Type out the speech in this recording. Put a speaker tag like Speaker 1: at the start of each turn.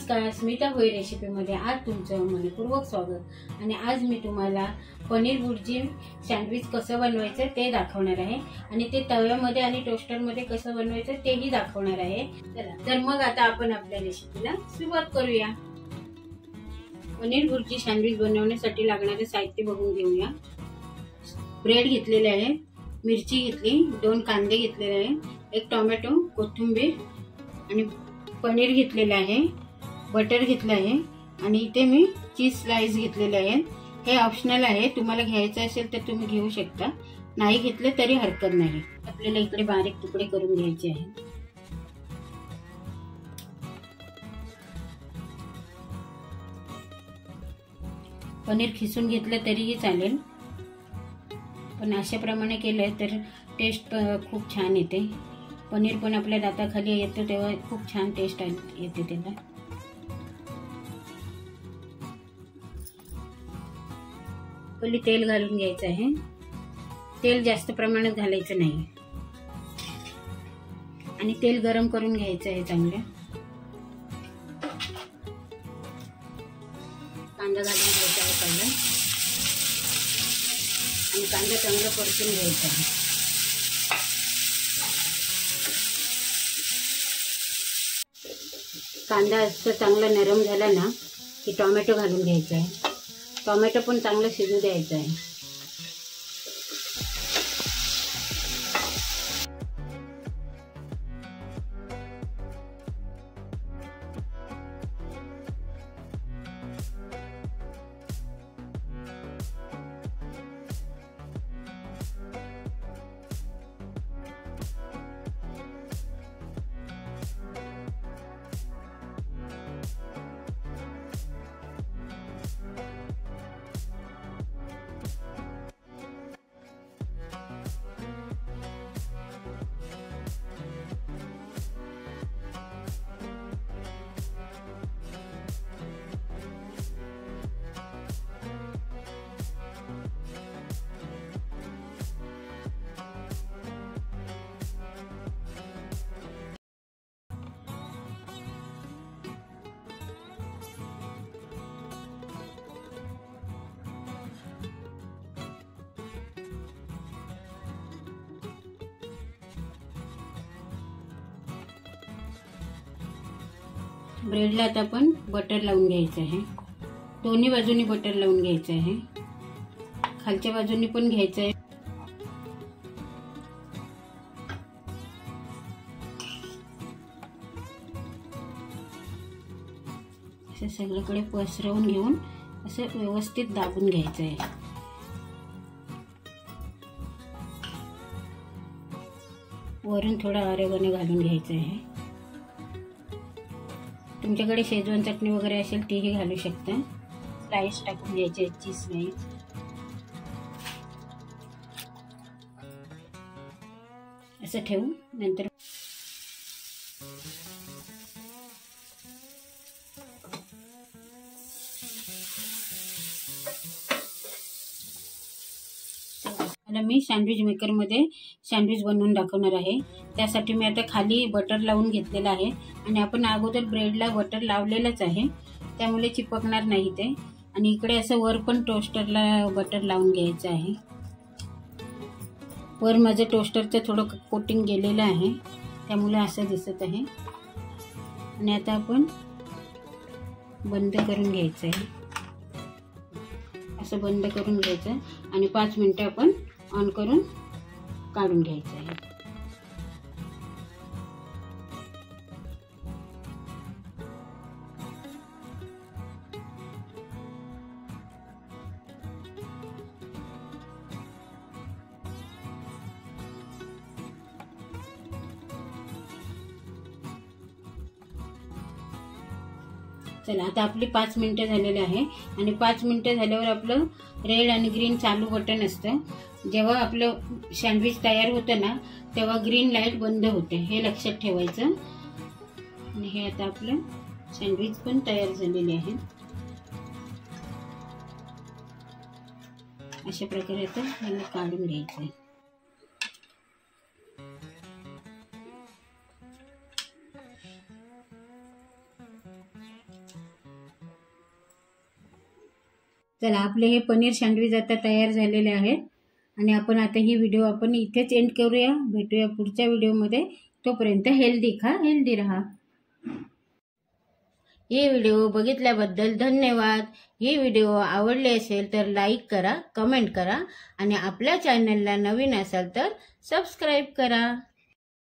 Speaker 1: नमस्कार, स्मिता भोई रेसिपीमध्ये आज तुमचं मनपूर्वक स्वागत। आणि आज मी तुम्हाला पनीर भुर्जी सँडविच कसं बनवायचं ते दाखवणार आहे आणि ते तव्यामध्ये आणि टोस्टरमध्ये कसं बनवायचं तेही दाखवणार आहे। चला तर मग आता आपण आपल्या रेसिपीला सुरुवात करूया। पनीर भुर्जी सँडविच बनवण्यासाठी लागणारे साहित्य बघून घेऊया। ब्रेड घेतलेले आहे, मिरची घेतली, 2 कांदे घेतलेले आहे, 1 टोमॅटो, कोथिंबीर आणि पनीर घेतलेले आहे, बटर घेतलं आहे आणि इथे मी चीज स्लाइस घेतलेले आहे। हे ऑप्शनल आहे, तुम्हाला घ्यायचं असेल तर तुम्ही घेऊ शकता, नाही घेतले तरी हरकत नाही। आपल्याला इकडे बारीक तुकडे करून घ्यायचे आहे। पनीर खिसून घेतलं तरीही चालेल, पण अशा प्रमाणे केलं तर टेस्ट खूप छान येते। पनीर पण आपल्या दाताखाली येतं तेव्हा खूप छान टेस्ट येते त्याला। पहिले तेल घालून घ्यायचं आहे। तेल जास्त प्रमाणात घालायचं नाही आणि तेल गरम करून घ्यायचं आहे चांगलं। कांदा घालून घ्यायचा आहे पहिला आणि कांदा चांगला परतून घ्यायचा आहे। कांदा असं चांगला नरम झाला ना की टोमॅटो घालून घ्यायचा आहे। टोमॅटो पण चांगलं शिजू द्यायचं आहे। ब्रेडला आता आपण बटर लावून घ्यायचं आहे। दोन्ही बाजूनी बटर लावून घ्यायचं आहे, खालच्या बाजूनी पण घ्यायचं आहे। असं सगळीकडे पसरवून घेऊन असं व्यवस्थित दाबून घ्यायचं आहे। वरून थोडा ऑरेगॅनो घालून घ्यायचं आहे। तुमच्याकडे शेजवान चटणी वगैरे असेल तीही घालू शकता। स्लाइस टाकून घ्यायचे, चीज स्लाइस। असं ठेवून नंतर मी सँडविच मेकर मध्ये सँडविच बनवून दाखवणार आहे। त्यासाठी मी आता खाली बटर लावून घेतलेला आहे आणि आपण अगोदर ब्रेडला बटर लावलेलंच आहे, त्यामुळे चिपकणार नाही ते। आणि इकडे असं वर पण टोस्टरला बटर लावून घ्यायचं आहे। वर माझं टोस्टरचं थोडं कोटिंग गेलेलं आहे, त्यामुळे असं दिसत आहे। आणि आता आपण बंद करून घ्यायचं आहे, असं बंद करून घ्यायचं आणि 5 मिनिटं आपण ऑन करून काढून घ्यायचं आहे। चला आता आपली 5 मिनिटं झालेले आहे आणि 5 मिनिटं झाल्यावर आपलं रेड आणि ग्रीन चालू बटन असतं। जेव्हा आपलं सँडविच तयार होतं ना तेव्हा ग्रीन लाईट बंद होते, हे लक्षात ठेवायचं। आणि हे आता आपलं सँडविच पण तयार झालेले आहे। अशा प्रकारे आता याला काढून घ्यायचं आहे। चला, आपले हे पनीर सँडविच आता तयार झालेले आहेत आणि आपण आता ही व्हिडिओ आपण इथेच एंड करूया. भेटूया पुढच्या व्हिडिओमध्ये. तोपर्यंत हेल्दी खा, हेल्दी राहा. ही व्हिडिओ बघितल्याबद्दल धन्यवाद. ही व्हिडिओ आवडली असेल तर लाईक करा, कमेंट करा आणि आपल्या चॅनलला नवीन असाल तर सबस्क्राईब करा.